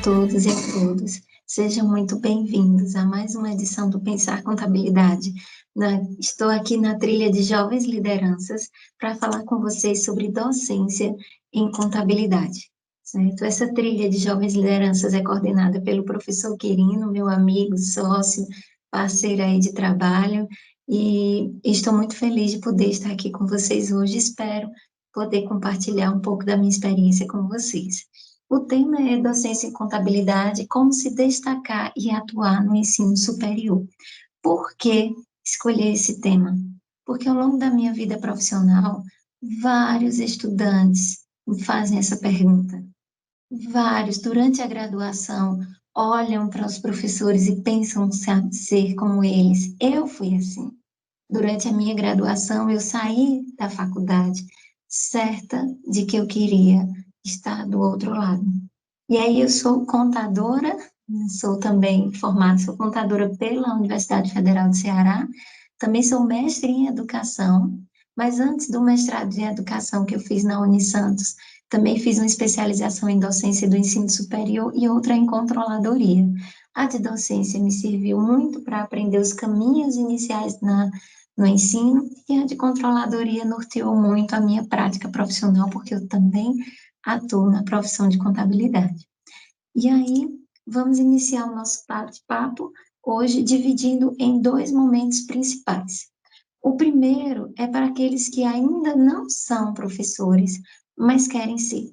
todos e a todas. Sejam muito bem-vindos a mais uma edição do Pensar Contabilidade. Estou aqui na trilha de Jovens Lideranças para falar com vocês sobre docência em contabilidade. Certo? Essa trilha de Jovens Lideranças é coordenada pelo professor Quirino, meu amigo, sócio, parceiro aí de trabalho, e estou muito feliz de poder estar aqui com vocês hoje. Espero poder compartilhar um pouco da minha experiência com vocês. O tema é docência em contabilidade, como se destacar e atuar no ensino superior. Por que escolher esse tema? Porque ao longo da minha vida profissional, vários estudantes me fazem essa pergunta. Vários, durante a graduação, olham para os professores e pensam ser como eles. Eu fui assim. Durante a minha graduação, eu saí da faculdade certa de que eu queria estar do outro lado. E aí eu sou contadora, sou também formada, sou contadora pela Universidade Federal do Ceará, também sou mestre em educação, mas antes do mestrado em educação que eu fiz na Unisantos, também fiz uma especialização em docência do ensino superior e outra em controladoria. A de docência me serviu muito para aprender os caminhos iniciais no ensino, e a de controladoria norteou muito a minha prática profissional, porque eu também atuo na profissão de contabilidade. E aí, vamos iniciar o nosso bate-papo hoje, dividindo em dois momentos principais. O primeiro é para aqueles que ainda não são professores, mas querem ser.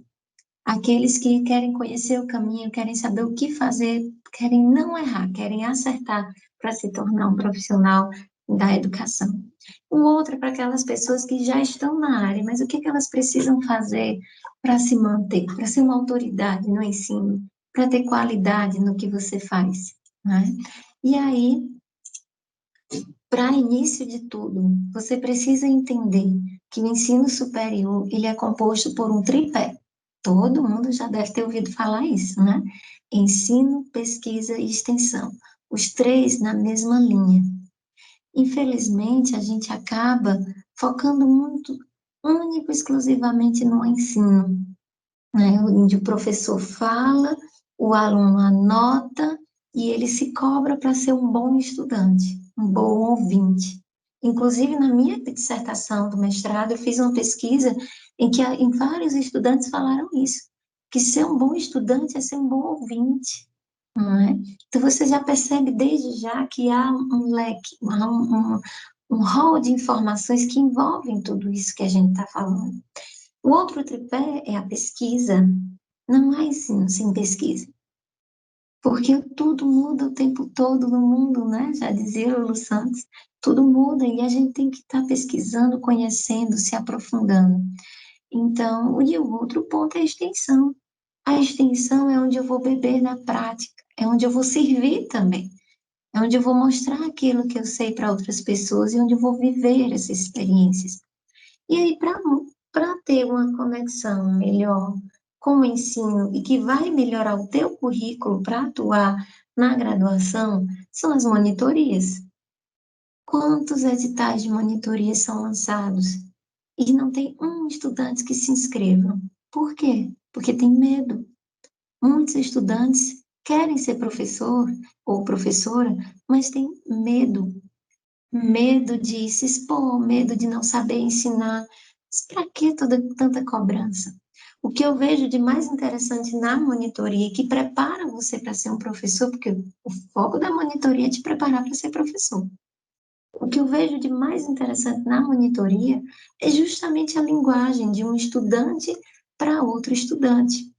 Aqueles que querem conhecer o caminho, querem saber o que fazer, querem não errar, querem acertar para se tornar um profissional da educação. O outro é para aquelas pessoas que já estão na área, mas o que elas precisam fazer para se manter, para ser uma autoridade no ensino, para ter qualidade no que você faz, né? E aí, para início de tudo, você precisa entender que o ensino superior, ele é composto por um tripé. Todo mundo já deve ter ouvido falar isso, né? Ensino, pesquisa e extensão. Os três na mesma linha. Infelizmente, a gente acaba focando muito, único e exclusivamente no ensino, né? Onde o professor fala, o aluno anota e ele se cobra para ser um bom estudante, um bom ouvinte. Inclusive, na minha dissertação do mestrado, eu fiz uma pesquisa em que em vários estudantes falaram isso, que ser um bom estudante é ser um bom ouvinte, não é? Então, você já percebe desde já que há um leque, há um rol de informações que envolvem tudo isso que a gente está falando. O outro tripé é a pesquisa. Não há ensino sem pesquisa, porque tudo muda o tempo todo no mundo, né? Já dizia o Lulu Santos, tudo muda e a gente tem que estar pesquisando, conhecendo, se aprofundando. Então, e o outro ponto é a extensão. A extensão é onde eu vou beber na prática, é onde eu vou servir também, é onde eu vou mostrar aquilo que eu sei para outras pessoas e onde eu vou viver essas experiências. E aí, para ter uma conexão melhor com o ensino e que vai melhorar o teu currículo para atuar na graduação, são as monitorias. Quantos editais de monitoria são lançados? E não tem um estudante que se inscreva. Por quê? Porque tem medo. Muitos estudantes querem ser professor ou professora, mas têm medo. Medo de se expor, medo de não saber ensinar. Mas para que toda tanta cobrança? O que eu vejo de mais interessante na monitoria, que prepara você para ser um professor, porque o foco da monitoria é te preparar para ser professor. O que eu vejo de mais interessante na monitoria é justamente a linguagem de um estudante para outro estudante.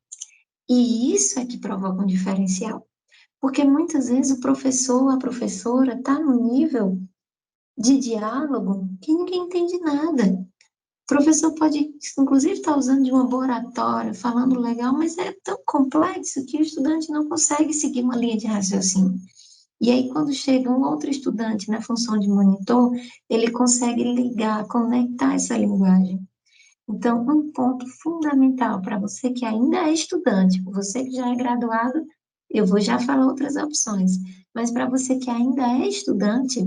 E isso é que provoca um diferencial. Porque muitas vezes o professor ou a professora está no nível de diálogo que ninguém entende nada. O professor pode, inclusive, estar usando de uma boa oratória, falando legal, mas é tão complexo que o estudante não consegue seguir uma linha de raciocínio. E aí, quando chega um outro estudante na função de monitor, ele consegue ligar, conectar essa linguagem. Então, um ponto fundamental para você que ainda é estudante, você que já é graduado, eu vou já falar outras opções, mas para você que ainda é estudante,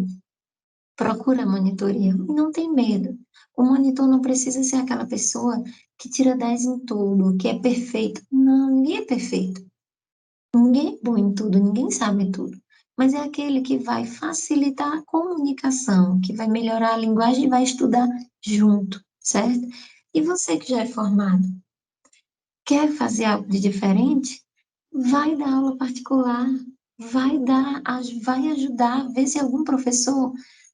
procura a monitoria e não tem medo. O monitor não precisa ser aquela pessoa que tira 10 em tudo, que é perfeito. Não, ninguém é perfeito. Ninguém é bom em tudo, ninguém sabe tudo. Mas é aquele que vai facilitar a comunicação, que vai melhorar a linguagem e vai estudar junto, certo? E você que já é formado, quer fazer algo de diferente? Vai dar aula particular, vai ajudar, ver se algum professor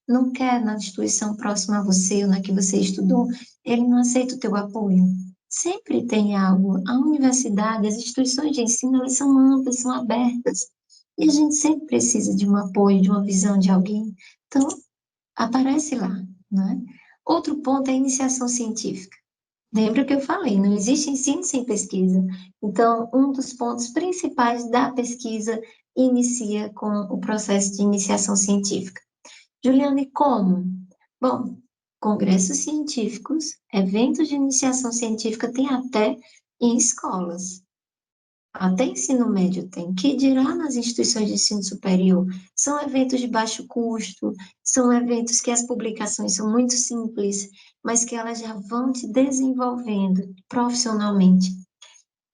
não quer na instituição próxima a você ou na que você estudou, ele não aceita o teu apoio. Sempre tem algo. A universidade, as instituições de ensino, elas são amplas, são abertas. E a gente sempre precisa de um apoio, de uma visão de alguém. Então, aparece lá, né? Outro ponto é a iniciação científica. Lembra que eu falei, não existe ensino sem pesquisa. Então, um dos pontos principais da pesquisa inicia com o processo de iniciação científica. Juliane, como? Bom, congressos científicos, eventos de iniciação científica tem até em escolas. Até ensino médio tem, que dirá nas instituições de ensino superior. São eventos de baixo custo, são eventos que as publicações são muito simples, mas que elas já vão te desenvolvendo profissionalmente.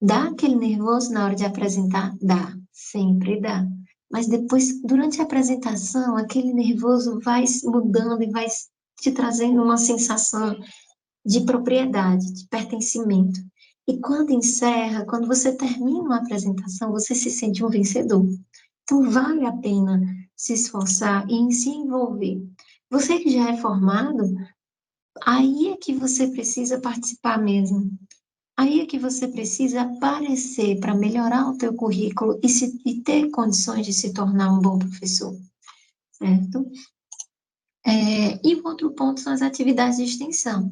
Dá aquele nervoso na hora de apresentar? Dá, sempre dá. Mas depois, durante a apresentação, aquele nervoso vai se mudando e vai te trazendo uma sensação de propriedade, de pertencimento. E quando encerra, quando você termina uma apresentação, você se sente um vencedor. Então, vale a pena se esforçar e em se envolver. Você que já é formado, aí é que você precisa participar mesmo. Aí é que você precisa aparecer para melhorar o teu currículo e ter condições de se tornar um bom professor, certo? E o outro ponto são as atividades de extensão,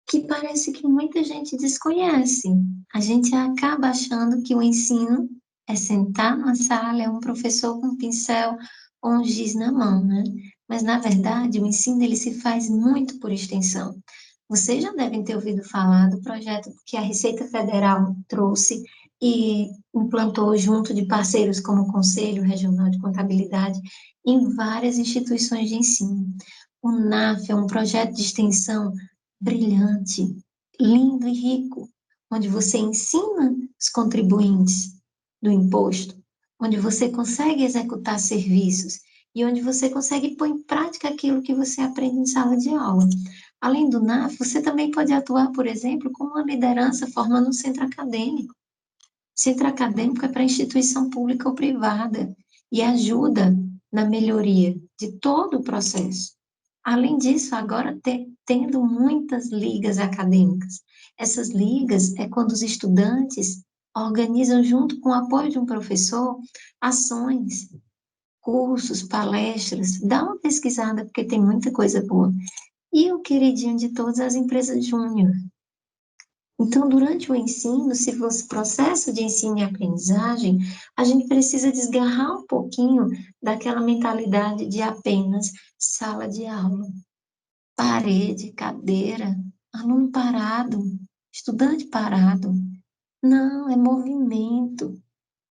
que parece que muita gente desconhece. A gente acaba achando que o ensino é sentar na sala, é um professor com um pincel ou um giz na mão, né? Mas, na verdade, o ensino ele se faz muito por extensão. Vocês já devem ter ouvido falar do projeto que a Receita Federal trouxe e implantou junto de parceiros como o Conselho Regional de Contabilidade em várias instituições de ensino. O NAF é um projeto de extensão brilhante, lindo e rico, onde você ensina os contribuintes do imposto, onde você consegue executar serviços e onde você consegue pôr em prática aquilo que você aprende em sala de aula. Além do NAF, você também pode atuar, por exemplo, como uma liderança formando um centro acadêmico. Centro acadêmico é para instituição pública ou privada e ajuda na melhoria de todo o processo. Além disso, agora tendo muitas ligas acadêmicas. Essas ligas é quando os estudantes organizam, junto com o apoio de um professor, ações, cursos, palestras. Dá uma pesquisada, porque tem muita coisa boa. E o queridinho de todas as empresas júnior. Então, durante o ensino, se fosse processo de ensino e aprendizagem, a gente precisa desgarrar um pouquinho daquela mentalidade de apenas sala de aula, parede, cadeira, aluno parado, estudante parado. Não, é movimento.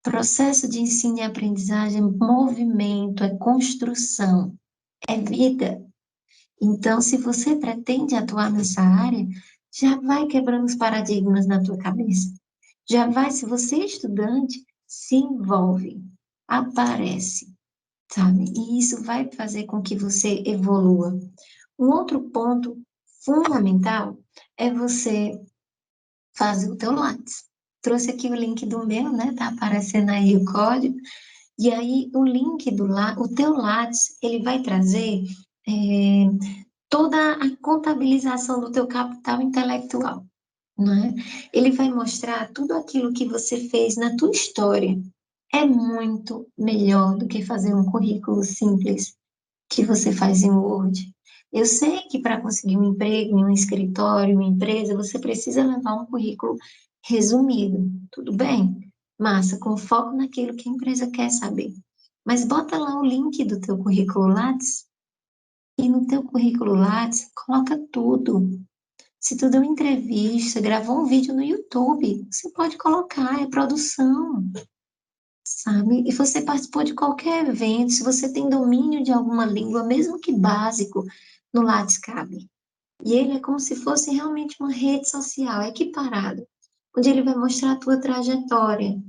Processo de ensino e aprendizagem é movimento, é construção, é vida. Então, se você pretende atuar nessa área, já vai quebrando os paradigmas na tua cabeça. Já vai, se você é estudante, se envolve, aparece, sabe? E isso vai fazer com que você evolua. Um outro ponto fundamental é você fazer o teu Lattes. Trouxe aqui o link do meu, né? Tá aparecendo aí o código. E aí, o link o teu Lattes, ele vai trazer toda a contabilização do teu capital intelectual, né? Ele vai mostrar tudo aquilo que você fez na tua história. É muito melhor do que fazer um currículo simples que você faz em Word. Eu sei que para conseguir um emprego em um escritório, uma empresa, você precisa levar um currículo resumido. Tudo bem? Massa, com foco naquilo que a empresa quer saber. Mas bota lá o link do teu currículo Lattes e no teu currículo Lattes coloca tudo. Se tu deu entrevista, gravou um vídeo no YouTube, você pode colocar, é produção, sabe? E você participou de qualquer evento, se você tem domínio de alguma língua, mesmo que básico, no Lattes cabe. E ele é como se fosse realmente uma rede social, equiparado, onde ele vai mostrar a tua trajetória.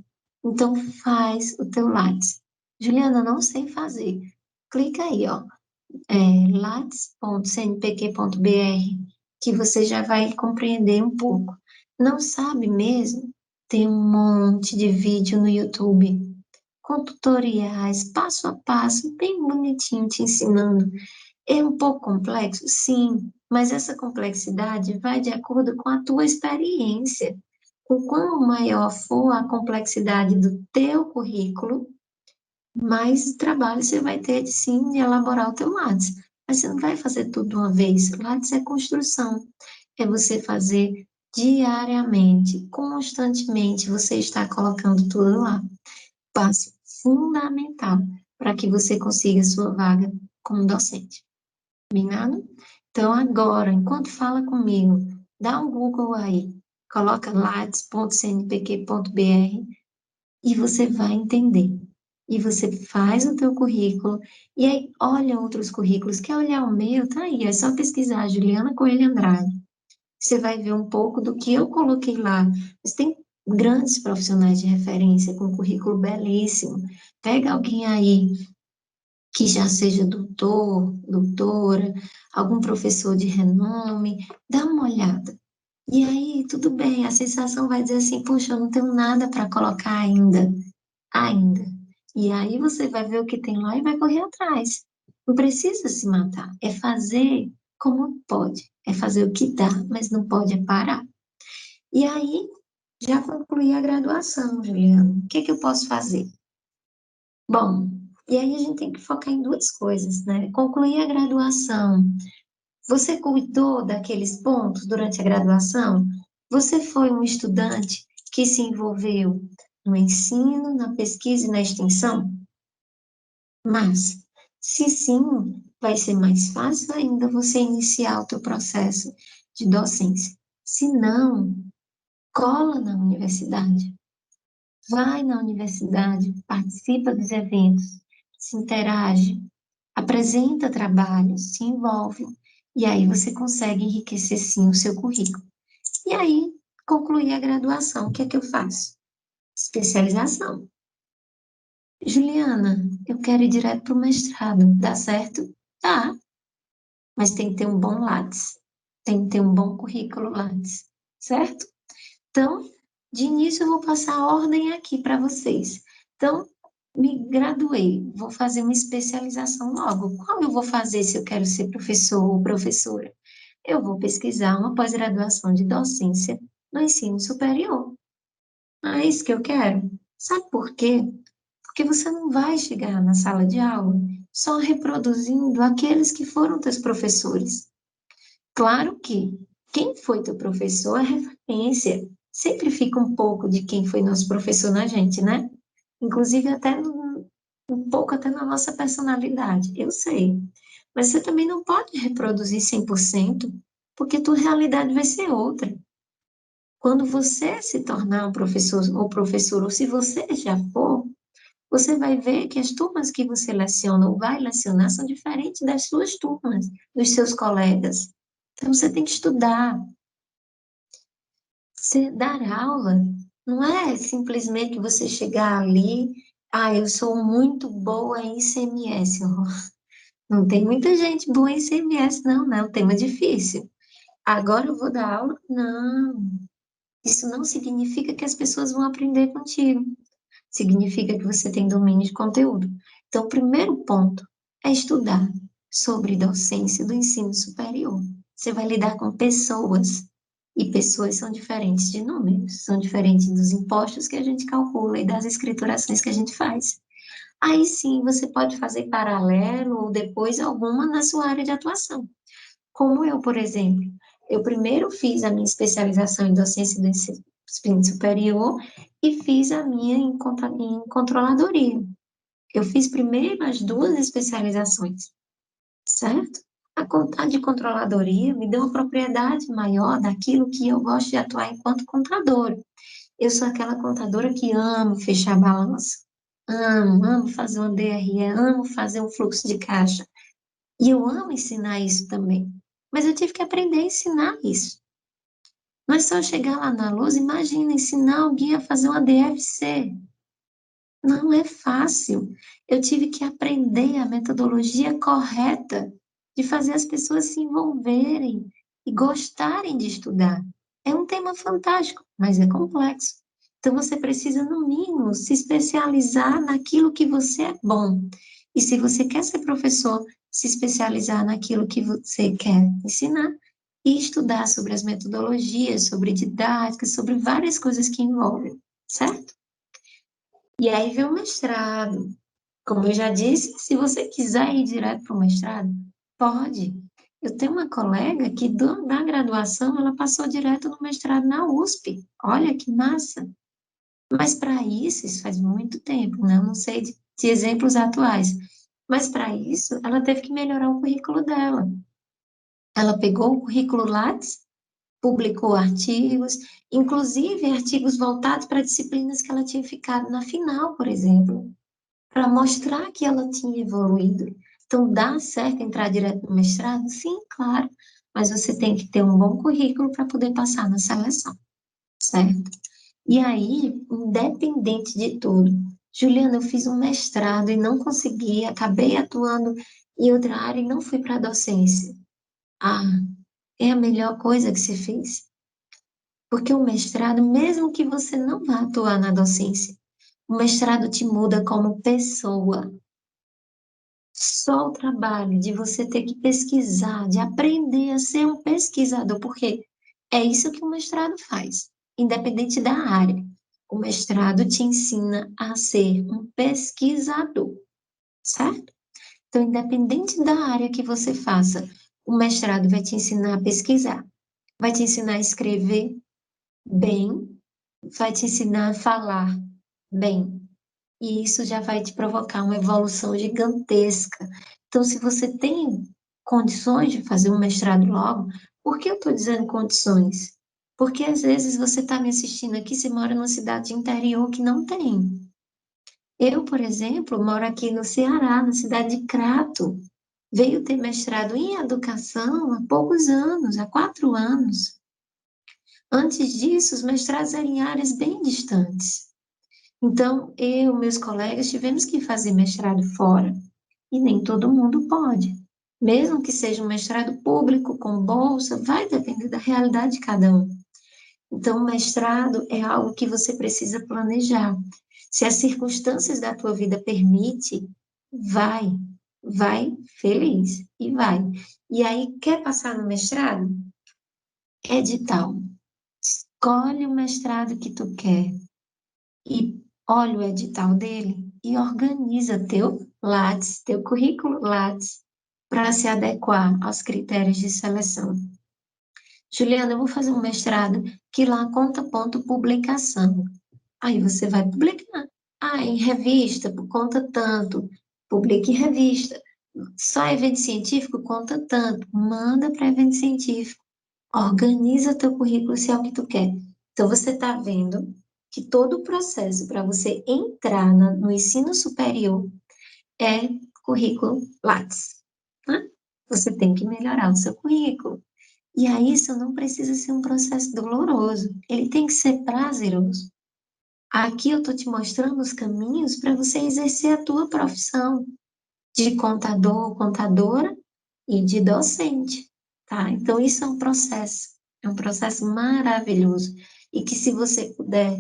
Então, faz o teu Lattes. Juliana, não sei fazer. Clica aí, ó, lattes.cnpq.br, que você já vai compreender um pouco. Não sabe mesmo? Tem um monte de vídeo no YouTube com tutoriais, passo a passo, bem bonitinho, te ensinando. É um pouco complexo? Sim, mas essa complexidade vai de acordo com a tua experiência. O quão maior for a complexidade do teu currículo, mais trabalho você vai ter de sim de elaborar o teu Lattes. Mas você não vai fazer tudo de uma vez. Lattes é construção. É você fazer diariamente, constantemente, você está colocando tudo lá. Passo fundamental para que você consiga sua vaga como docente. Combinado? Então, agora, enquanto fala comigo, dá um Google aí, coloca lattes.cnpq.br e você vai entender. E você faz o teu currículo, e aí olha outros currículos. Quer olhar o meu? Tá aí, é só pesquisar Juliana Coelho Andrade. Você vai ver um pouco do que eu coloquei lá. Mas tem grandes profissionais de referência com currículo belíssimo. Pega alguém aí que já seja doutor, doutora, algum professor de renome, dá uma olhada. E aí, tudo bem, a sensação vai dizer assim, puxa, eu não tenho nada para colocar ainda. E aí você vai ver o que tem lá e vai correr atrás. Não precisa se matar, é fazer como pode, é fazer o que dá, mas não pode é parar. E aí, já concluí a graduação, Juliana. O que que eu posso fazer? Bom, e aí a gente tem que focar em duas coisas, né? Concluir a graduação. Você cuidou daqueles pontos durante a graduação? Você foi um estudante que se envolveu no ensino, na pesquisa e na extensão? Mas, se sim, vai ser mais fácil ainda você iniciar o teu processo de docência. Se não, cola na universidade. Vai na universidade, participa dos eventos, se interage, apresenta trabalhos, se envolve, e aí você consegue enriquecer sim o seu currículo. E aí, concluir a graduação, o que é que eu faço? Especialização. Juliana, eu quero ir direto para o mestrado, dá certo? Tá, mas tem que ter um bom Lattes, tem que ter um bom currículo Lattes, certo? Então, de início, eu vou passar a ordem aqui para vocês. Então, me graduei, vou fazer uma especialização logo. Qual eu vou fazer se eu quero ser professor ou professora? Eu vou pesquisar uma pós-graduação de docência no ensino superior. Não é isso que eu quero? Sabe por quê? Porque você não vai chegar na sala de aula só reproduzindo aqueles que foram teus professores. Claro que quem foi teu professor é referência. Sempre fica um pouco de quem foi nosso professor na gente, né? Inclusive um pouco até na nossa personalidade, eu sei. Mas você também não pode reproduzir 100%, porque tua realidade vai ser outra. Quando você se tornar um professor, ou se você já for, você vai ver que as turmas que você leciona ou vai lecionar são diferentes das suas turmas, dos seus colegas. Então você tem que estudar. Você dar aula não é simplesmente você chegar ali, eu sou muito boa em ICMS. Não tem muita gente boa em ICMS, não, né? É um tema difícil. Agora eu vou dar aula? Não. Isso não significa que as pessoas vão aprender contigo. Significa que você tem domínio de conteúdo. Então, o primeiro ponto é estudar sobre docência do ensino superior. Você vai lidar com pessoas, e pessoas são diferentes de números, são diferentes dos impostos que a gente calcula e das escriturações que a gente faz. Aí sim, você pode fazer paralelo ou depois alguma na sua área de atuação. Como eu, por exemplo, eu primeiro fiz a minha especialização em docência do ensino superior e fiz a minha em controladoria. Eu fiz primeiro as duas especializações, certo? A de controladoria me deu uma propriedade maior daquilo que eu gosto de atuar enquanto contadora. Eu sou aquela contadora que amo fechar balança, amo fazer uma DRE, amo fazer um fluxo de caixa. E eu amo ensinar isso também. Mas eu tive que aprender a ensinar isso. Não é só chegar lá na luz, imagina ensinar alguém a fazer uma DFC. Não é fácil. Eu tive que aprender a metodologia correta de fazer as pessoas se envolverem e gostarem de estudar. É um tema fantástico, mas é complexo. Então você precisa, no mínimo, se especializar naquilo que você é bom. E se você quer ser professor, se especializar naquilo que você quer ensinar e estudar sobre as metodologias, sobre didática, sobre várias coisas que envolvem, certo? E aí vem o mestrado. Como eu já disse, se você quiser ir direto para o mestrado, pode. Eu tenho uma colega que da graduação ela passou direto no mestrado na USP. Olha que massa! Mas para isso faz muito tempo, né? Eu não sei de exemplos atuais. Mas para isso, ela teve que melhorar o currículo dela. Ela pegou o currículo Lattes, publicou artigos, inclusive artigos voltados para disciplinas que ela tinha ficado na final, por exemplo, para mostrar que ela tinha evoluído. Então, dá certo entrar direto no mestrado? Sim, claro, mas você tem que ter um bom currículo para poder passar na seleção, certo? E aí, independente de tudo, Juliana, eu fiz um mestrado e não consegui, acabei atuando em outra área e não fui para a docência. Ah, é a melhor coisa que você fez. Porque o mestrado, mesmo que você não vá atuar na docência, o mestrado te muda como pessoa. Só o trabalho de você ter que pesquisar, de aprender a ser um pesquisador, porque é isso que o mestrado faz, independente da área. O mestrado te ensina a ser um pesquisador, certo? Então, independente da área que você faça, o mestrado vai te ensinar a pesquisar, vai te ensinar a escrever bem, vai te ensinar a falar bem, e isso já vai te provocar uma evolução gigantesca. Então, se você tem condições de fazer um mestrado logo, por que eu estou dizendo condições? Porque às vezes você está me assistindo aqui, você mora numa cidade de interior que não tem. Eu, por exemplo, moro aqui no Ceará, na cidade de Crato. Veio ter mestrado em educação há poucos anos, há 4 anos. Antes disso, os mestrados eram em áreas bem distantes. Então, eu, meus colegas, tivemos que fazer mestrado fora, e nem todo mundo pode. Mesmo que seja um mestrado público com bolsa, vai depender da realidade de cada um. Então, o mestrado é algo que você precisa planejar. Se as circunstâncias da tua vida permite, vai, vai feliz e vai. E aí, quer passar no mestrado? Edital. Escolhe o mestrado que tu quer e olha o edital dele e organiza teu Lattes, teu currículo Lattes, para se adequar aos critérios de seleção. Juliana, eu vou fazer um mestrado que lá conta ponto publicação. Aí você vai publicar. Ah, em revista, conta tanto. Publica em revista. Só evento científico conta tanto. Manda para evento científico. Organiza teu currículo se é o que tu quer. Então, você está vendo que todo o processo para você entrar no ensino superior é currículo Lattes, né? Você tem que melhorar o seu currículo. E aí, isso não precisa ser um processo doloroso. Ele tem que ser prazeroso. Aqui eu estou te mostrando os caminhos para você exercer a tua profissão de contador, contadora e de docente, tá? Então, isso é um processo maravilhoso e que se você puder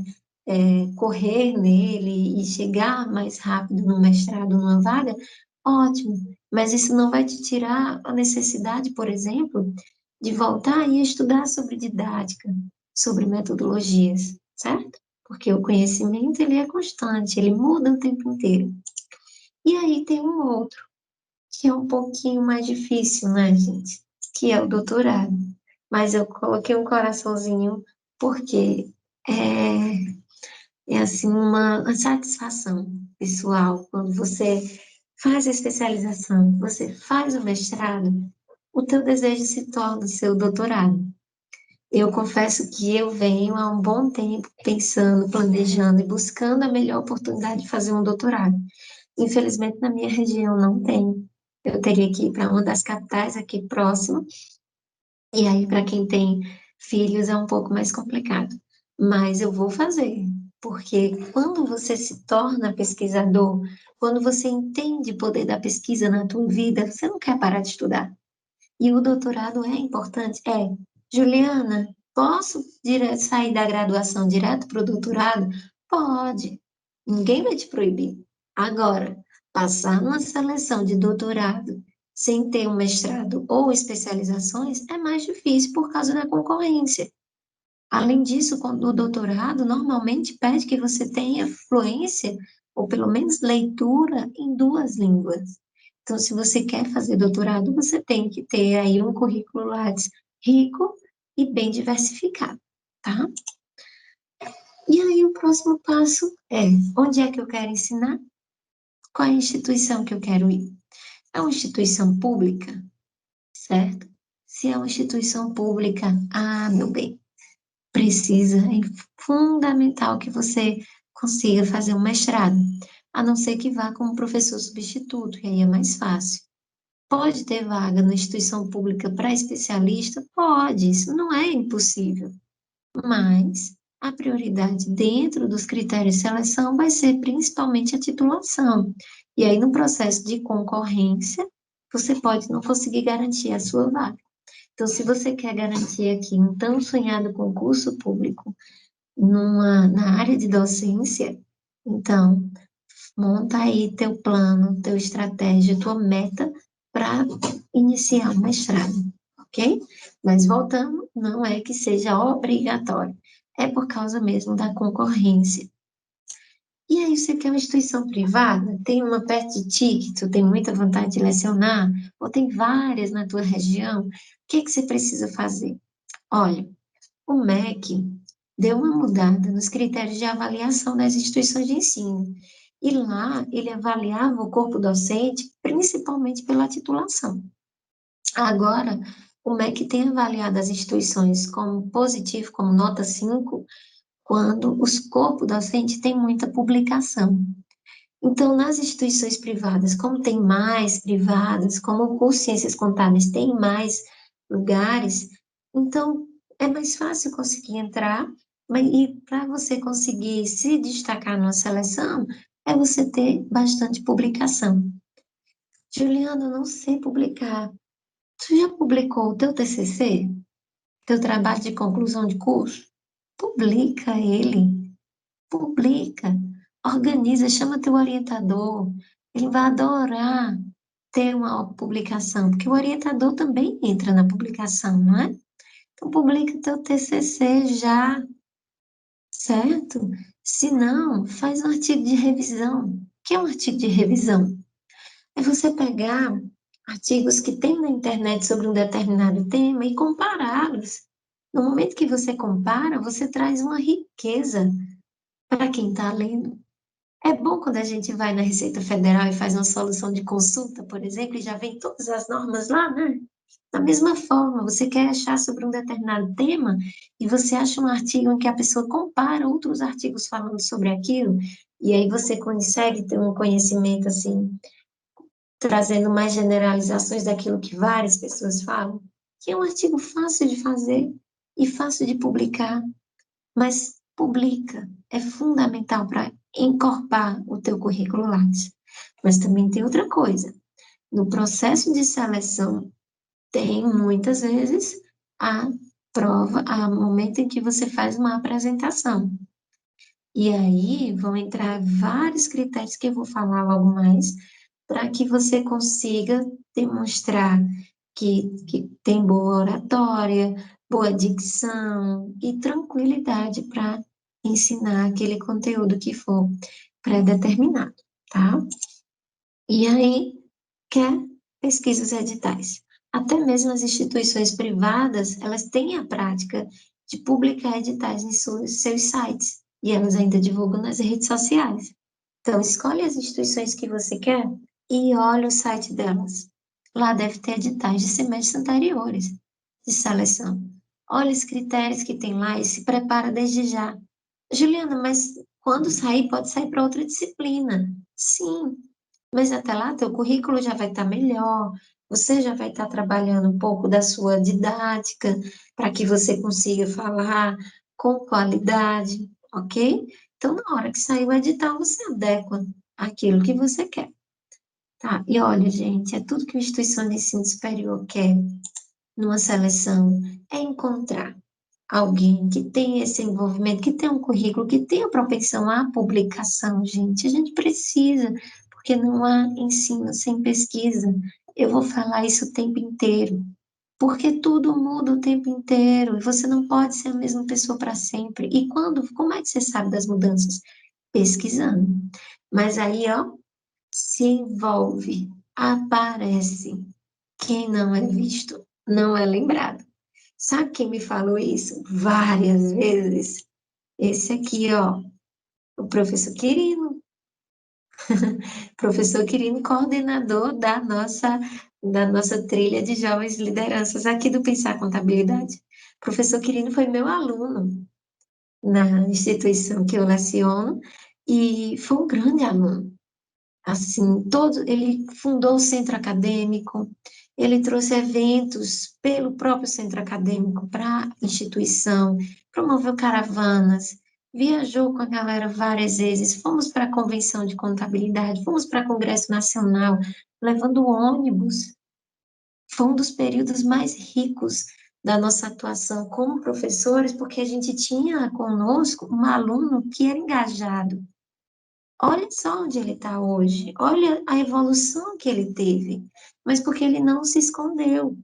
correr nele e chegar mais rápido no mestrado, numa vaga, ótimo, mas isso não vai te tirar a necessidade, por exemplo, de voltar e estudar sobre didática, sobre metodologias, certo? Porque o conhecimento, ele é constante, ele muda o tempo inteiro. E aí tem um outro que é um pouquinho mais difícil, né, gente? Que é o doutorado. Mas eu coloquei um coraçãozinho porque é assim uma satisfação pessoal quando você faz a especialização, você faz o mestrado, o teu desejo se torna o seu doutorado. Eu confesso que eu venho há um bom tempo pensando, planejando e buscando a melhor oportunidade de fazer um doutorado. Infelizmente, na minha região não tem. Eu teria que ir para uma das capitais aqui próximo, e aí, para quem tem filhos, é um pouco mais complicado. Mas eu vou fazer. Porque quando você se torna pesquisador, quando você entende o poder da pesquisa na tua vida, você não quer parar de estudar. E o doutorado é importante? É. Juliana, posso sair da graduação direto para o doutorado? Pode. Ninguém vai te proibir. Agora, passar numa seleção de doutorado sem ter um mestrado ou especializações é mais difícil por causa da concorrência. Além disso, o doutorado normalmente pede que você tenha fluência, ou pelo menos leitura, em duas línguas. Então, se você quer fazer doutorado, você tem que ter aí um currículo Lattes rico e bem diversificado, tá? E aí, o próximo passo é: onde é que eu quero ensinar? Qual é a instituição que eu quero ir? É uma instituição pública, certo? Se é uma instituição pública, meu bem, é fundamental que você consiga fazer um mestrado, a não ser que vá como professor substituto, que aí é mais fácil. Pode ter vaga na instituição pública para especialista? Pode, isso não é impossível, mas a prioridade dentro dos critérios de seleção vai ser principalmente a titulação. E aí, no processo de concorrência, você pode não conseguir garantir a sua vaga. Então, se você quer garantir aqui um tão sonhado concurso público na área de docência, então, monta aí teu plano, tua estratégia, tua meta para iniciar o mestrado, ok? Mas voltando, não é que seja obrigatório, é por causa mesmo da concorrência. E aí, você quer uma instituição privada? Tem uma perto de ti que tu tem muita vontade de lecionar? Ou tem várias na tua região? O que que você precisa fazer? Olha, o MEC deu uma mudada nos critérios de avaliação das instituições de ensino. E lá ele avaliava o corpo docente principalmente pela titulação. Agora, o MEC tem avaliado as instituições como positivo, como nota 5, quando os corpos docentes têm muita publicação. Então, nas instituições privadas, como tem mais privadas, como o curso de Ciências Contábeis tem mais lugares, então é mais fácil conseguir entrar, e para você conseguir se destacar numa seleção, é você ter bastante publicação. Juliana, eu não sei publicar. Tu já publicou o teu TCC? Teu trabalho de conclusão de curso? Publica ele. Publica, organiza, chama teu orientador, ele vai adorar ter uma publicação, porque o orientador também entra na publicação, não é? Então, publica teu TCC já, certo? Se não, faz um artigo de revisão. O que é um artigo de revisão? É você pegar artigos que tem na internet sobre um determinado tema e compará-los. No momento que você compara, você traz uma riqueza para quem está lendo. É bom quando a gente vai na Receita Federal e faz uma solução de consulta, por exemplo, e já vem todas as normas lá, né? Da mesma forma, você quer achar sobre um determinado tema e você acha um artigo em que a pessoa compara outros artigos falando sobre aquilo, e aí você consegue ter um conhecimento assim, trazendo mais generalizações daquilo que várias pessoas falam, que é um artigo fácil de fazer e fácil de publicar, mas publica, é fundamental para encorpar o teu currículo Lattes. Mas também tem outra coisa, no processo de seleção, tem muitas vezes a prova, a momento em que você faz uma apresentação. E aí vão entrar vários critérios que eu vou falar logo mais, para que você consiga demonstrar que tem boa oratória, boa dicção e tranquilidade para ensinar aquele conteúdo que for pré-determinado, tá? E aí, quer pesquisas editais. Até mesmo as instituições privadas, elas têm a prática de publicar editais em seus sites, e elas ainda divulgam nas redes sociais. Então, escolhe as instituições que você quer e olha o site delas. Lá deve ter editais de semestres anteriores de seleção. Olha os critérios que tem lá e se prepara desde já. Juliana, mas quando sair, pode sair para outra disciplina. Sim, mas até lá, teu currículo já vai estar melhor, você já vai estar trabalhando um pouco da sua didática, para que você consiga falar com qualidade, ok? Então, na hora que sair o edital, você adequa aquilo que você quer, tá? E olha, gente, é tudo que uma instituição de ensino superior quer numa seleção, é encontrar alguém que tenha esse envolvimento, que tenha um currículo, que tenha propensão à publicação, gente. A gente precisa, porque não há ensino sem pesquisa. Eu vou falar isso o tempo inteiro, porque tudo muda o tempo inteiro e você não pode ser a mesma pessoa para sempre. E como é que você sabe das mudanças? Pesquisando. Mas aí, ó, se envolve, aparece. Quem não é visto, não é lembrado. Sabe quem me falou isso várias vezes? Esse aqui, ó, o professor Quirino. Professor Quirino, coordenador da nossa trilha de jovens lideranças aqui do Pensar Contabilidade. Professor Quirino foi meu aluno na instituição que eu leciono e foi um grande aluno. Assim, ele fundou o centro acadêmico, ele trouxe eventos pelo próprio centro acadêmico para a instituição, promoveu caravanas, viajou com a galera várias vezes, fomos para a convenção de contabilidade, fomos para Congresso Nacional, levando ônibus. Foi um dos períodos mais ricos da nossa atuação como professores, porque a gente tinha conosco um aluno que era engajado. Olha só onde ele está hoje, olha a evolução que ele teve, mas porque ele não se escondeu,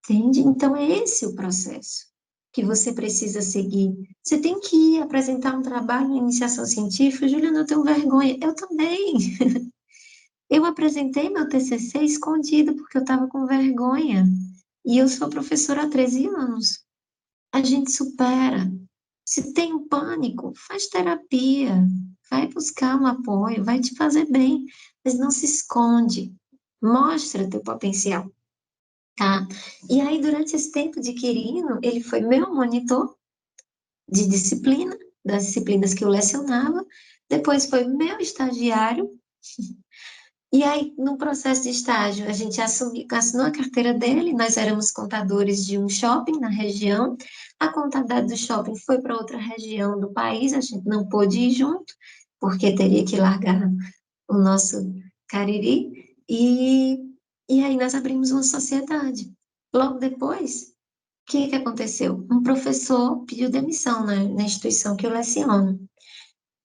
entende? Então é esse o processo que você precisa seguir. Você tem que ir apresentar um trabalho em iniciação científica, Juliana, eu tenho vergonha, eu também. Eu apresentei meu TCC escondido porque eu estava com vergonha. E eu sou professora há 13 anos. A gente supera. Se tem um pânico, faz terapia, vai buscar um apoio, vai te fazer bem, mas não se esconde, mostra teu potencial, tá? E aí, durante esse tempo de Quirino, ele foi meu monitor de disciplina, das disciplinas que eu lecionava, depois foi meu estagiário, e aí, no processo de estágio, a gente assinou a carteira dele, nós éramos contadores de um shopping na região, a contabilidade do shopping foi para outra região do país, a gente não pôde ir junto, porque teria que largar o nosso Cariri, e aí nós abrimos uma sociedade. Logo depois, o que aconteceu? Um professor pediu demissão na instituição que eu leciono,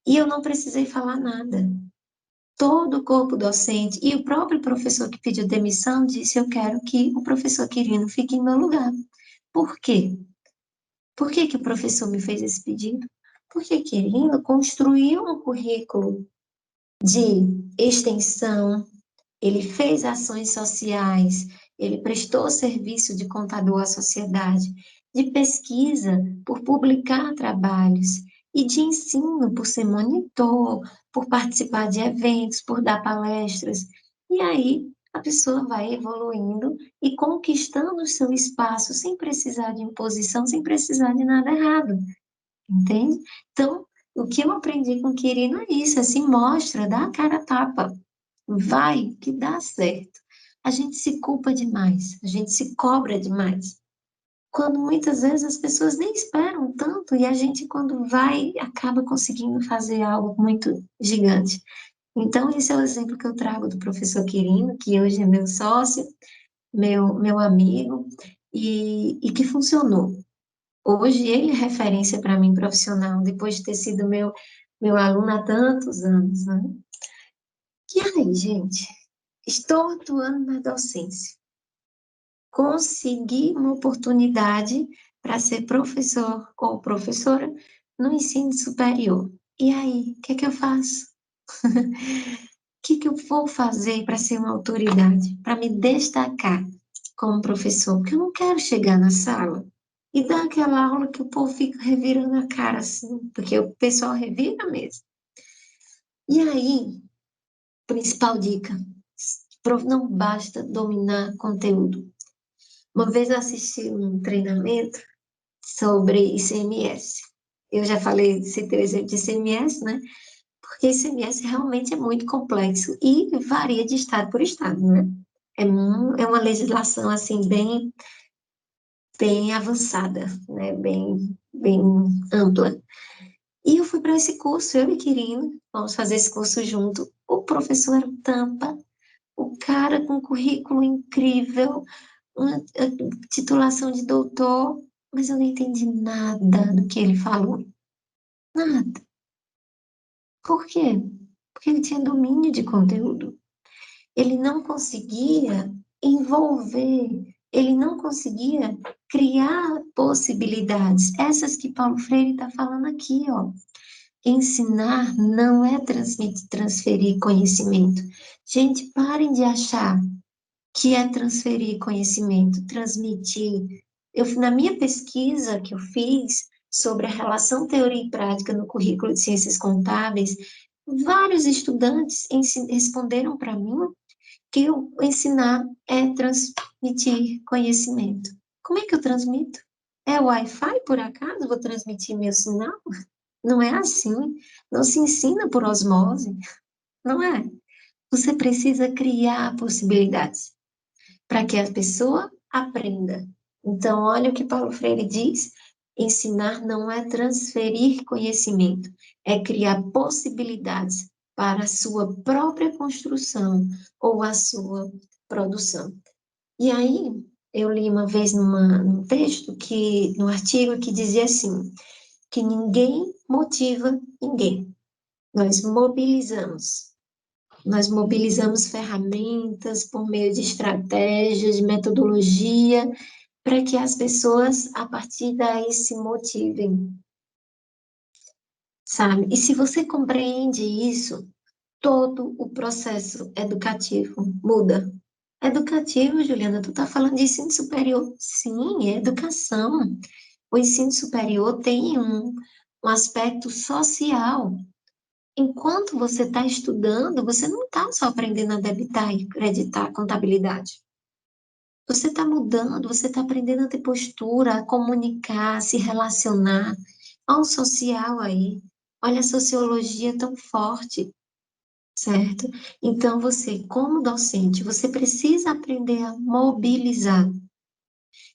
e eu não precisei falar nada. Todo o corpo docente e o próprio professor que pediu demissão disse: Eu quero que o professor Quirino fique em meu lugar. Por quê? Por que que o professor me fez esse pedido? Porque Quirino construiu um currículo de extensão, ele fez ações sociais, ele prestou serviço de contador à sociedade, de pesquisa por publicar trabalhos e de ensino por ser monitor, por participar de eventos, por dar palestras. E aí a pessoa vai evoluindo e conquistando o seu espaço sem precisar de imposição, sem precisar de nada errado, entende? Então, o que eu aprendi com o Quirino é isso, é se mostra, dá a cara a tapa. Vai, que dá certo. A gente se culpa demais, a gente se cobra demais. Quando muitas vezes as pessoas nem esperam tanto e a gente, quando vai, acaba conseguindo fazer algo muito gigante. Então, esse é o exemplo que eu trago do professor Quirino, que hoje é meu sócio, meu amigo, e que funcionou. Hoje ele é referência para mim profissional, depois de ter sido meu aluno há tantos anos, né? E aí, gente? Estou atuando na docência. Consegui uma oportunidade para ser professor ou professora no ensino superior. E aí, o que é que eu faço? O que é que eu vou fazer para ser uma autoridade, para me destacar como professor? Porque eu não quero chegar na sala e dar aquela aula que o povo fica revirando a cara assim, porque o pessoal revira mesmo. E aí, principal dica, não basta dominar conteúdo. Uma vez eu assisti um treinamento sobre ICMS. Eu já falei, citei o exemplo de ICMS, né? Porque ICMS realmente é muito complexo e varia de estado por estado, né? É uma legislação, assim, bem avançada, né? Bem ampla. E eu fui para esse curso, eu e Quirino, vamos fazer esse curso junto. O professor era um tampa, o cara com um currículo incrível, uma titulação de doutor, mas eu não entendi nada do que ele falou. Nada. Por quê? Porque ele tinha domínio de conteúdo. Ele não conseguia envolver, ele não conseguia criar possibilidades. Essas que Paulo Freire está falando aqui, ó. Ensinar não é transmitir, transferir conhecimento. Gente, parem de achar que é transferir conhecimento, transmitir. Na minha pesquisa que eu fiz sobre a relação teoria e prática no currículo de ciências contábeis, vários estudantes responderam para mim que o ensinar é transmitir conhecimento. Como é que eu transmito? É o Wi-Fi, por acaso? Vou transmitir meu sinal? Não é assim. Não se ensina por osmose, não é? Você precisa criar possibilidades para que a pessoa aprenda. Então, olha o que Paulo Freire diz: ensinar não é transferir conhecimento, é criar possibilidades para a sua própria construção ou a sua produção. E aí, eu li uma vez num texto, num artigo que dizia assim, que ninguém motiva ninguém. Nós mobilizamos. Nós mobilizamos ferramentas por meio de estratégias, de metodologia, para que as pessoas, a partir daí, se motivem, sabe? E se você compreende isso, todo o processo educativo muda. Educativo, Juliana, tu tá falando de ensino superior? Sim, é educação. O ensino superior tem um aspecto social. Enquanto você está estudando, você não está só aprendendo a debitar e creditar contabilidade. Você está mudando, você está aprendendo a ter postura, a comunicar, a se relacionar. Olha o social aí. Olha a sociologia tão forte, certo? Então, você, como docente, você precisa aprender a mobilizar.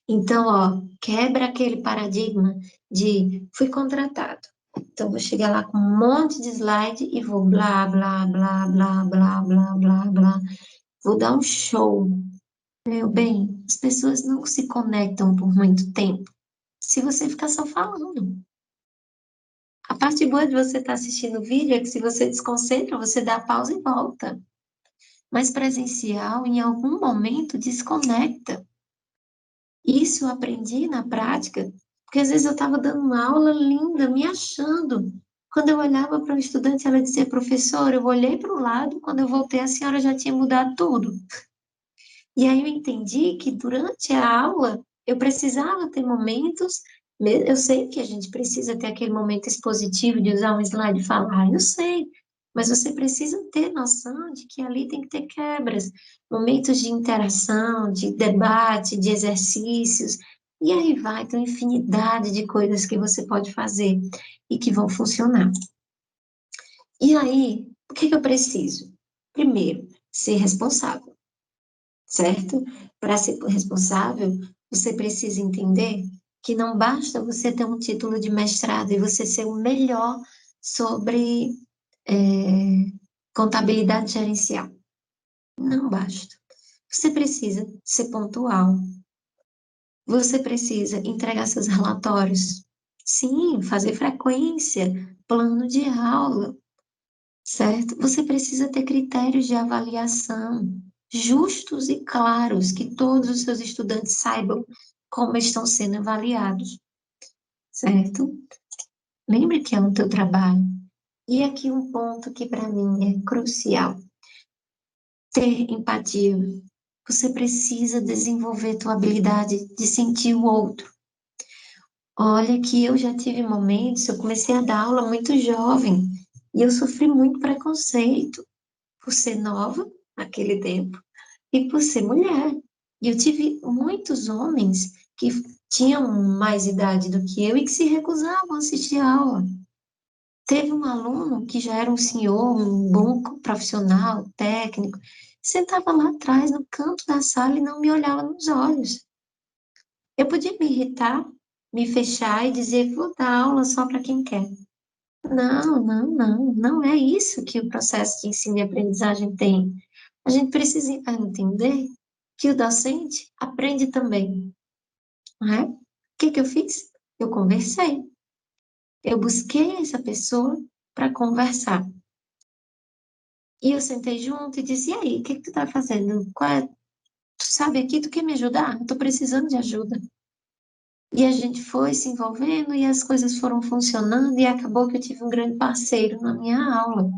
Então, ó, quebra aquele paradigma de fui contratado. Então, vou chegar lá com um monte de slide e vou blá, blá, blá, blá, blá, blá, blá, blá. Vou dar um show. Meu bem, as pessoas não se conectam por muito tempo se você ficar só falando. A parte boa de você estar assistindo o vídeo é que se você desconcentra, você dá pausa e volta. Mas presencial, em algum momento, desconecta. Isso eu aprendi na prática, porque às vezes eu estava dando uma aula linda, me achando. Quando eu olhava para o estudante, ela dizia, professora, eu olhei para o lado, quando eu voltei, a senhora já tinha mudado tudo. E aí eu entendi que durante a aula eu precisava ter momentos, eu sei que a gente precisa ter aquele momento expositivo de usar um slide e falar, eu sei, mas você precisa ter noção de que ali tem que ter quebras, momentos de interação, de debate, de exercícios, e aí vai ter uma infinidade de coisas que você pode fazer e que vão funcionar. E aí, o que eu preciso? Primeiro, ser responsável, certo? Para ser responsável, você precisa entender que não basta você ter um título de mestrado e você ser o melhor sobre é, contabilidade gerencial. Não basta. Você precisa ser pontual. Você precisa entregar seus relatórios. Sim, fazer frequência, plano de aula, certo? Você precisa ter critérios de avaliação justos e claros, que todos os seus estudantes saibam como estão sendo avaliados, certo? Lembre que é o teu trabalho. E aqui um ponto que para mim é crucial: ter empatia. Você precisa desenvolver tua habilidade de sentir o outro. Olha que eu já tive momentos, eu comecei a dar aula muito jovem e eu sofri muito preconceito por ser nova naquele tempo e por ser mulher. E eu tive muitos homens que tinham mais idade do que eu e que se recusavam a assistir a aula. Teve um aluno que já era um senhor, um bom profissional, técnico, sentava lá atrás, no canto da sala e não me olhava nos olhos. Eu podia me irritar, me fechar e dizer, vou dar aula só para quem quer. Não, não, não, não é isso que o processo de ensino e aprendizagem tem. A gente precisa entender que o docente aprende também, não é? O que que eu fiz? Eu conversei. Eu busquei essa pessoa para conversar. E eu sentei junto e disse, e aí, o que que tu tá fazendo? Tu sabe aqui, tu quer me ajudar? Eu tô precisando de ajuda. E a gente foi se envolvendo e as coisas foram funcionando e acabou que eu tive um grande parceiro na minha aula.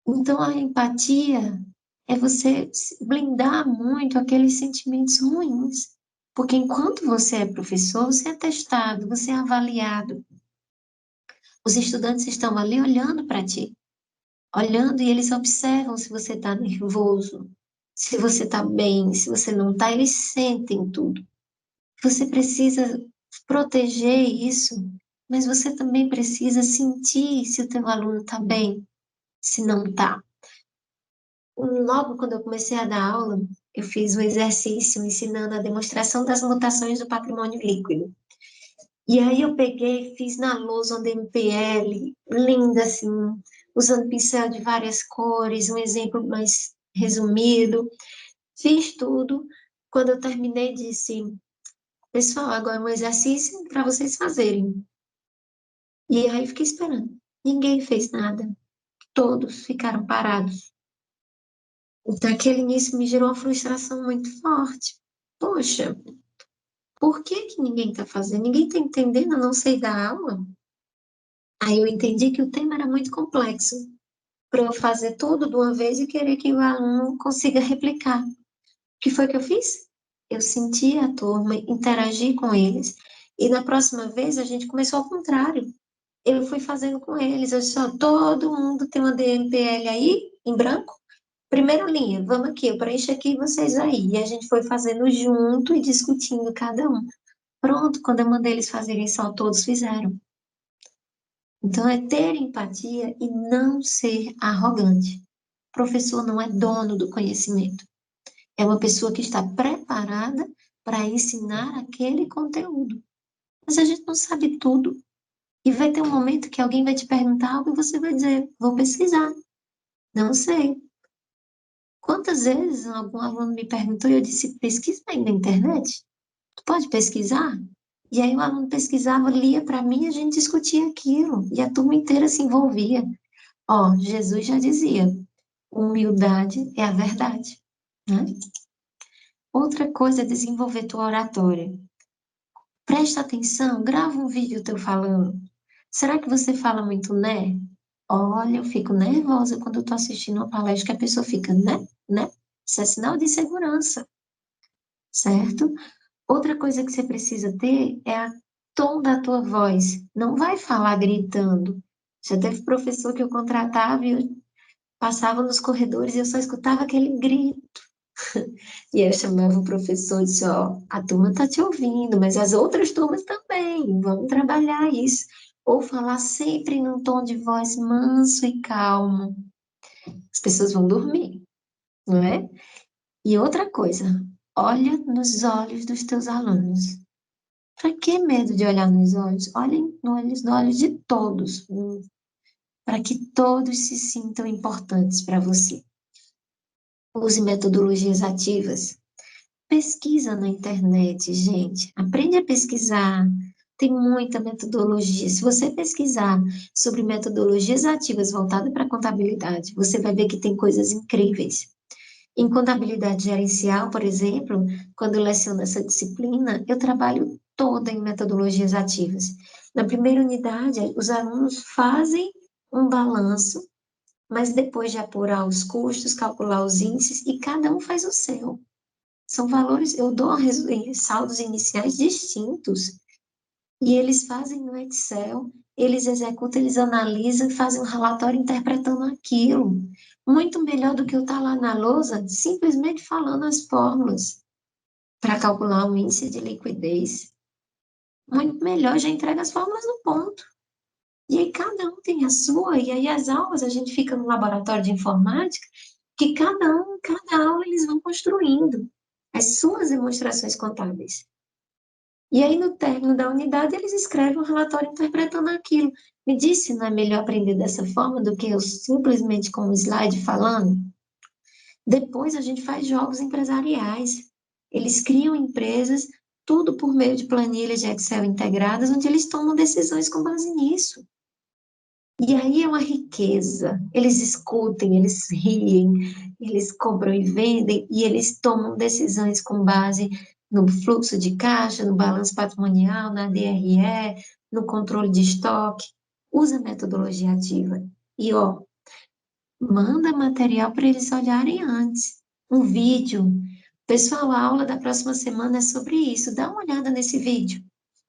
Então, a empatia é você blindar muito aqueles sentimentos ruins. Porque enquanto você é professor, você é testado, você é avaliado. Os estudantes estão ali olhando para ti, olhando e eles observam se você está nervoso, se você está bem, se você não está, eles sentem tudo. Você precisa proteger isso, mas você também precisa sentir se o teu aluno está bem, se não está. Logo quando eu comecei a dar aula, eu fiz um exercício ensinando a demonstração das mutações do patrimônio líquido. E aí eu peguei, fiz na lousa um DMPL, linda assim, usando pincel de várias cores, um exemplo mais resumido. Fiz tudo. Quando eu terminei, disse, pessoal, agora é um exercício para vocês fazerem. E aí fiquei esperando. Ninguém fez nada. Todos ficaram parados. Então aquele início me gerou uma frustração muito forte. Poxa, por que que ninguém está fazendo? Ninguém está entendendo, eu não sei dar aula. Aí eu entendi que o tema era muito complexo para eu fazer tudo de uma vez e querer que o aluno consiga replicar. O que foi que eu fiz? Eu senti a turma, interagi com eles, e na próxima vez a gente começou ao contrário. Eu fui fazendo com eles, eu disse, ó, todo mundo tem uma DMPL aí, em branco? Primeira linha, vamos aqui, eu preencho aqui, vocês aí. E a gente foi fazendo junto e discutindo cada um. Pronto, quando eu mandei eles fazerem só, todos fizeram. Então, é ter empatia e não ser arrogante. O professor não é dono do conhecimento. É uma pessoa que está preparada para ensinar aquele conteúdo. Mas a gente não sabe tudo. E vai ter um momento que alguém vai te perguntar algo e você vai dizer, vou pesquisar. Não sei. Quantas vezes algum aluno me perguntou e eu disse, pesquisa aí na internet? Tu pode pesquisar? E aí o aluno pesquisava, lia para mim e a gente discutia aquilo. E a turma inteira se envolvia. Ó, Jesus já dizia, humildade é a verdade, né? Outra coisa é desenvolver tua oratória. Presta atenção, grava um vídeo teu falando. Será que você fala muito né? Olha, eu fico nervosa quando eu tô assistindo uma palestra que a pessoa fica né? Isso é sinal de segurança, certo? Outra coisa que você precisa ter é a tom da tua voz. Não vai falar gritando. Já teve professor que eu contratava e eu passava nos corredores e eu só escutava aquele grito. E eu chamava o professor e disse, ó, a turma tá te ouvindo, mas as outras turmas também, vamos trabalhar isso. Ou falar sempre num tom de voz manso e calmo. As pessoas vão dormir, não é? E outra coisa, olha nos olhos dos teus alunos. Para que medo de olhar nos olhos? Olhem nos olhos de todos, para que todos se sintam importantes para você. Use metodologias ativas. Pesquisa na internet, gente. Aprende a pesquisar. Tem muita metodologia. Se você pesquisar sobre metodologias ativas voltadas para a contabilidade, você vai ver que tem coisas incríveis. Em contabilidade gerencial, por exemplo, quando eu leciono essa disciplina, eu trabalho toda em metodologias ativas. Na primeira unidade, os alunos fazem um balanço, mas depois de apurar os custos, calcular os índices, e cada um faz o seu. São valores, eu dou saldos iniciais distintos, e eles fazem no Excel, eles executam, eles analisam, fazem um relatório interpretando aquilo. Muito melhor do que eu estar lá na lousa, simplesmente falando as fórmulas para calcular o índice de liquidez. Muito melhor, já entrega as fórmulas no ponto. E aí cada um tem a sua, e aí as aulas, a gente fica no laboratório de informática, que cada aula eles vão construindo as suas demonstrações contábeis. E aí, no término da unidade, eles escrevem um relatório interpretando aquilo. Me diz se não é melhor aprender dessa forma do que eu simplesmente com um slide falando? Depois a gente faz jogos empresariais. Eles criam empresas, tudo por meio de planilhas de Excel integradas, onde eles tomam decisões com base nisso. E aí é uma riqueza. Eles escutem, eles riem, eles compram e vendem, e eles tomam decisões com base no fluxo de caixa, no balanço patrimonial, na DRE, no controle de estoque. Usa a metodologia ativa. E, ó, manda material para eles olharem antes. Um vídeo. Pessoal, a aula da próxima semana é sobre isso. Dá uma olhada nesse vídeo.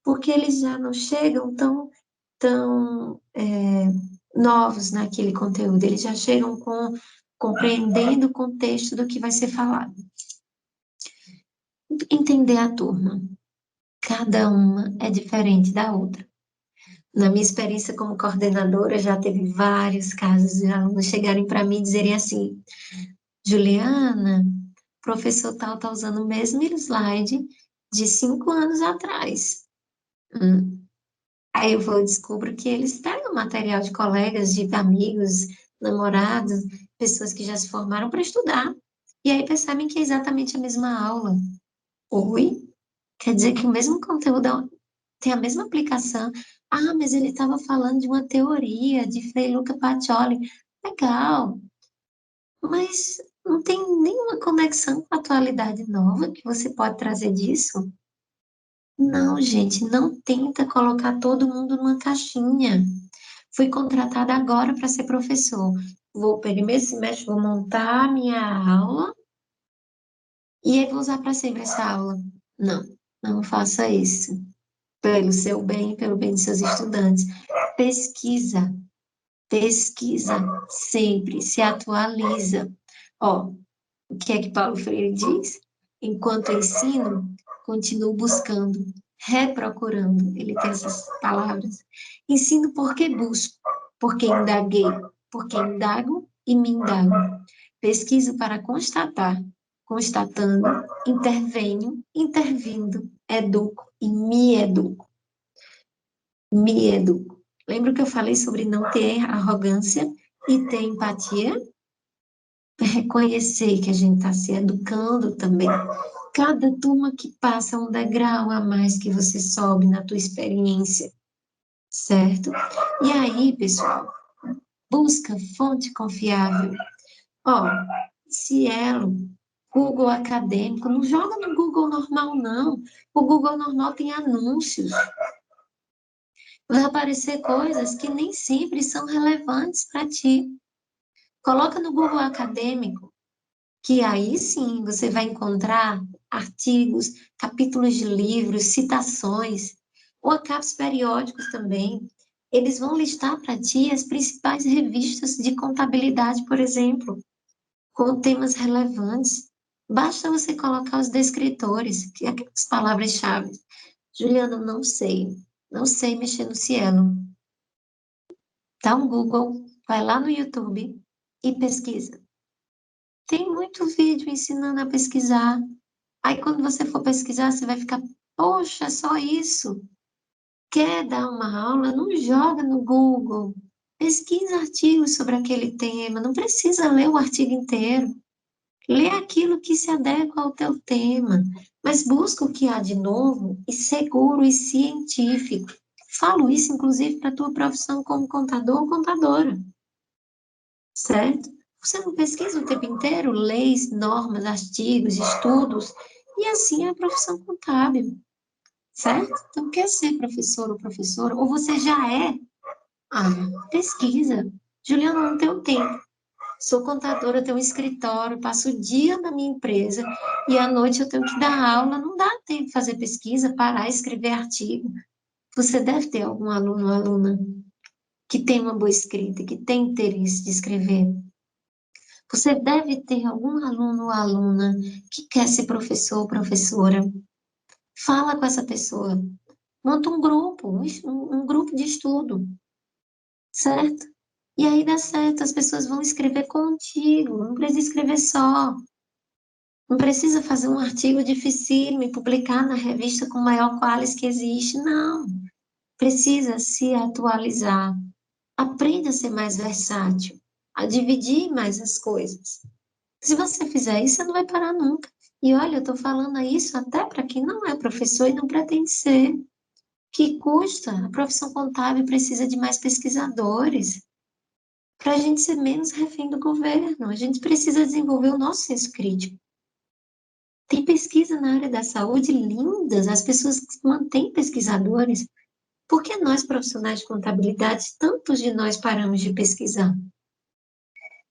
Porque eles já não chegam tão novos naquele conteúdo. Eles já chegam compreendendo o contexto do que vai ser falado. Entender a turma. Cada uma é diferente da outra. Na minha experiência como coordenadora, já teve vários casos de alunos chegarem para mim e dizerem assim: Juliana, o professor tal está usando o mesmo slide de 5 anos atrás. Aí eu vou descubro que eles pegam material de colegas, de amigos, namorados, pessoas que já se formaram para estudar. E aí percebem que é exatamente a mesma aula. Oi? Quer dizer que o mesmo conteúdo tem a mesma aplicação. Ah, mas ele estava falando de uma teoria de Frei Luca Pacioli. Legal, mas não tem nenhuma conexão com a atualidade nova que você pode trazer disso? Não, gente, não tenta colocar todo mundo numa caixinha. Fui contratada agora para ser professor. Vou, primeiro semestre, vou montar a minha aula e aí vou usar para sempre essa aula. Não, não faça isso. Pelo seu bem, pelo bem dos seus estudantes. Pesquisa, pesquisa sempre, se atualiza. Ó, o que é que Paulo Freire diz? Enquanto ensino, continuo buscando, reprocurando. Ele tem essas palavras. Ensino porque busco, porque indaguei, porque indago e me indago. Pesquiso para constatar, constatando, intervenho, intervindo, educo e me educo. Me educo. Lembra que eu falei sobre não ter arrogância e ter empatia? Reconhecer que a gente está se educando também. Cada turma que passa é um degrau a mais que você sobe na tua experiência, certo? E aí, pessoal, busca fonte confiável. Ó, Cielo, Google Acadêmico, não joga no Google normal, não. O Google normal tem anúncios. Vai aparecer coisas que nem sempre são relevantes para ti. Coloca no Google Acadêmico, que aí sim você vai encontrar artigos, capítulos de livros, citações, ou acasos periódicos também. Eles vão listar para ti as principais revistas de contabilidade, por exemplo, com temas relevantes. Basta você colocar os descritores, que é aquelas palavras-chave. Juliana, não sei mexer no Cielo. Dá um Google, vai lá no YouTube e pesquisa. Tem muito vídeo ensinando a pesquisar. Aí quando você for pesquisar, você vai ficar, poxa, é só isso. Quer dar uma aula? Não joga no Google. Pesquisa artigos sobre aquele tema. Não precisa ler o artigo inteiro. Lê aquilo que se adequa ao teu tema. Mas busca o que há de novo e seguro e científico. Falo isso, inclusive, para a tua profissão como contador ou contadora, certo? Você não pesquisa o tempo inteiro leis, normas, artigos, estudos, e assim é a profissão contábil, certo? Então, quer ser professor ou professora, ou você já é, pesquisa. Juliana, não tenho tempo. Sou contadora, tenho um escritório, passo o dia na minha empresa e à noite eu tenho que dar aula. Não dá tempo de fazer pesquisa, parar, escrever artigo. Você deve ter algum aluno ou aluna que tem uma boa escrita, que tem interesse de escrever. Você deve ter algum aluno ou aluna que quer ser professor ou professora. Fala com essa pessoa. Monta um grupo, um grupo de estudo, certo? E aí dá certo, as pessoas vão escrever contigo, não precisa escrever só. Não precisa fazer um artigo dificílimo e publicar na revista com o maior qualis que existe, não. Precisa se atualizar. Aprenda a ser mais versátil, a dividir mais as coisas. Se você fizer isso, você não vai parar nunca. E olha, eu estou falando isso até para quem não é professor e não pretende ser. Que custa? A profissão contábil precisa de mais pesquisadores para a gente ser menos refém do governo. A gente precisa desenvolver o nosso senso crítico. Tem pesquisa na área da saúde lindas, as pessoas mantêm pesquisadores. Por que nós, profissionais de contabilidade, tantos de nós paramos de pesquisar?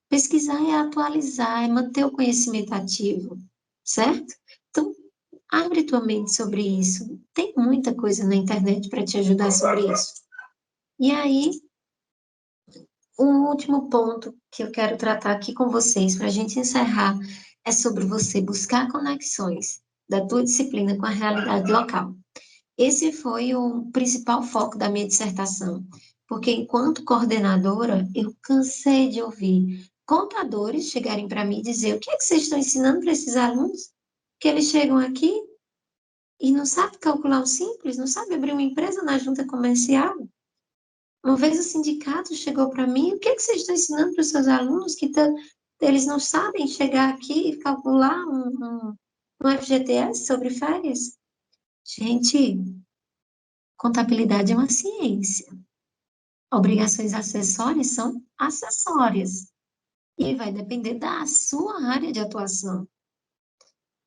Pesquisar é atualizar, é manter o conhecimento ativo, certo? Então, abre tua mente sobre isso. Tem muita coisa na internet para te ajudar sobre isso. E aí, o último ponto que eu quero tratar aqui com vocês, para a gente encerrar, é sobre você buscar conexões da tua disciplina com a realidade local. Esse foi o principal foco da minha dissertação, porque enquanto coordenadora, eu cansei de ouvir contadores chegarem para mim e dizer o que é que vocês estão ensinando para esses alunos? Que eles chegam aqui e não sabem calcular o simples, não sabem abrir uma empresa na junta comercial. Uma vez o sindicato chegou para mim, o que é que vocês estão ensinando para os seus alunos que eles não sabem chegar aqui e calcular um FGTS sobre férias? Gente, contabilidade é uma ciência. Obrigações acessórias são acessórias. E vai depender da sua área de atuação.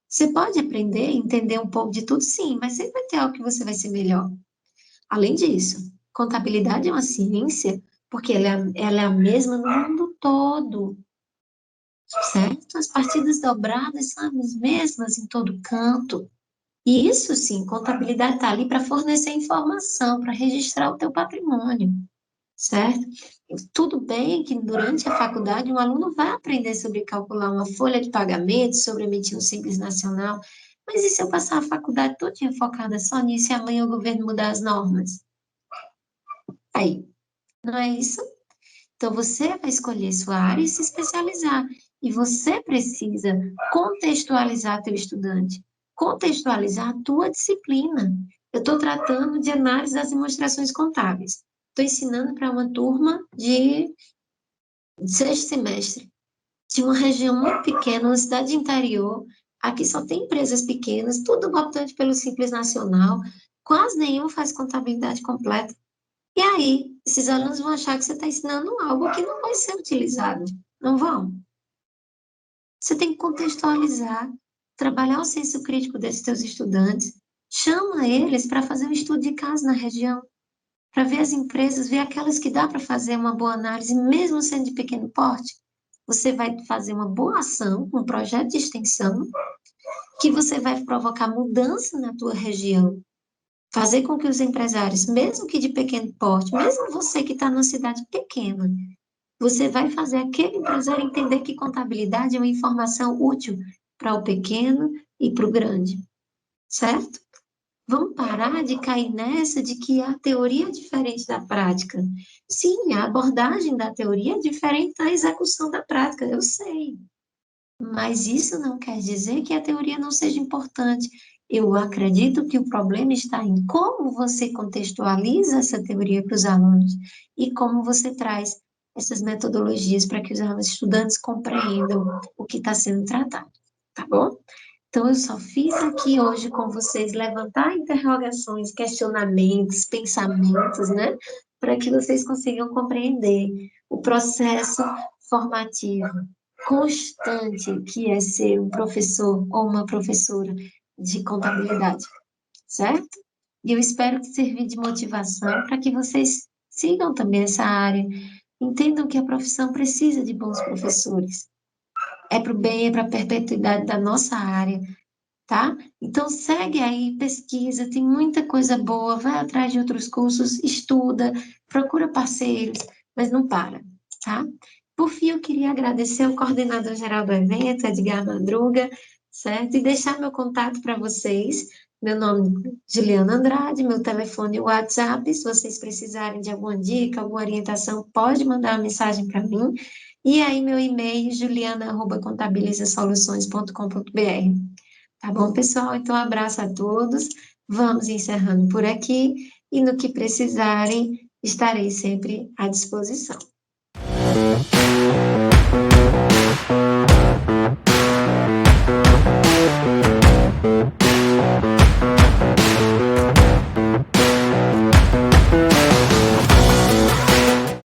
Você pode aprender, entender um pouco de tudo, sim, mas sempre vai ter algo que você vai ser melhor. Além disso, contabilidade é uma ciência, porque ela é a mesma no mundo todo, certo? As partidas dobradas são as mesmas em todo canto. E isso, sim, contabilidade está ali para fornecer informação, para registrar o teu patrimônio. Certo? Tudo bem que durante a faculdade um aluno vai aprender sobre calcular uma folha de pagamento, sobre emitir um Simples Nacional, mas e se eu passar a faculdade todinha focada só nisso e amanhã o governo mudar as normas? Aí, não é isso? Então você vai escolher sua área e se especializar. E você precisa contextualizar teu estudante, contextualizar a tua disciplina. Eu estou tratando de análise das demonstrações contábeis. Estou ensinando para uma turma de sexto semestre, de uma região muito pequena, uma cidade interior. Aqui só tem empresas pequenas, tudo optante pelo Simples Nacional, quase nenhum faz contabilidade completa. E aí, esses alunos vão achar que você está ensinando algo que não vai ser utilizado. Não vão? Você tem que contextualizar, trabalhar o senso crítico desses teus estudantes, chama eles para fazer um estudo de caso na região, para ver as empresas, ver aquelas que dá para fazer uma boa análise, mesmo sendo de pequeno porte. Você vai fazer uma boa ação, um projeto de extensão, que você vai provocar mudança na tua região, fazer com que os empresários, mesmo que de pequeno porte, mesmo você que está numa cidade pequena, você vai fazer aquele empresário entender que contabilidade é uma informação útil para o pequeno e para o grande, certo? Vamos parar de cair nessa de que a teoria é diferente da prática. Sim, a abordagem da teoria é diferente da execução da prática, eu sei. Mas isso não quer dizer que a teoria não seja importante. Eu acredito que o problema está em como você contextualiza essa teoria para os alunos e como você traz essas metodologias para que os alunos estudantes compreendam o que está sendo tratado, tá bom? Então, eu só fiz aqui hoje com vocês levantar interrogações, questionamentos, pensamentos, né? Para que vocês consigam compreender o processo formativo constante que é ser um professor ou uma professora de contabilidade, certo? E eu espero que servir de motivação para que vocês sigam também essa área, entendam que a profissão precisa de bons professores. É para o bem, é para a perpetuidade da nossa área, tá? Então segue aí, pesquisa, tem muita coisa boa, vai atrás de outros cursos, estuda, procura parceiros, mas não para, tá? Por fim, eu queria agradecer ao coordenador geral do evento, Edgar Madruga, certo? E deixar meu contato para vocês. Meu nome é Juliana Andrade, meu telefone e WhatsApp. Se vocês precisarem de alguma dica, alguma orientação, pode mandar uma mensagem para mim. E aí, meu e-mail, juliana@contabilizasoluções.com.br. Tá bom, pessoal? Então, abraço a todos. Vamos encerrando por aqui e no que precisarem, estarei sempre à disposição.